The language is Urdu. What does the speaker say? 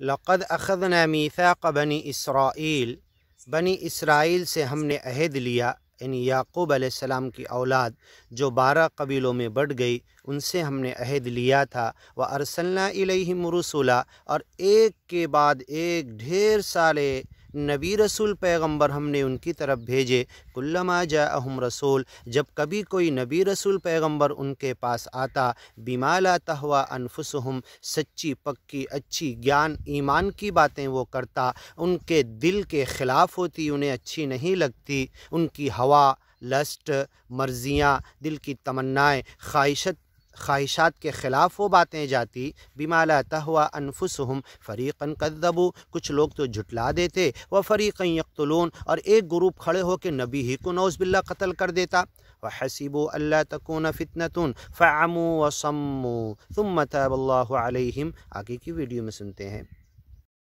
لقد اخذنا میثاق بنی اسرائیل، بنی اسرائیل سے ہم نے عہد لیا، یعنی یعقوب علیہ السلام کی اولاد جو 12 قبیلوں میں بٹ گئی ان سے ہم نے عہد لیا تھا۔ وَأَرْسَلْنَا إِلَيْهِمْ رُسُلًا، اور ایک کے بعد ایک ڈھیر سارے نبی رسول پیغمبر ہم نے ان کی طرف بھیجے۔ کلما جاءہم رسول، جب کبھی کوئی نبی رسول پیغمبر ان کے پاس آتا، بما لا تہوی انفسہم، سچی پکی اچھی گیان ایمان کی باتیں وہ کرتا، ان کے دل کے خلاف ہوتی، انہیں اچھی نہیں لگتی، ان کی ہوا، لسٹ، مرضیاں، دل کی تمنائیں، خواہشات کے خلاف وہ باتیں جاتی، بما لا تہوی انفسہم، فریقاً کذبوا، کچھ لوگ تو جھٹلا دیتے، وفریقاً یقتلون، اور ایک گروپ کھڑے ہو کے نبی ہی کو نعوذ باللہ قتل کر دیتا۔ وحسبوا الا تکون فتنة فعموا وصموا ثم تاب اللہ علیہم، آگے کی ویڈیو میں سنتے ہیں۔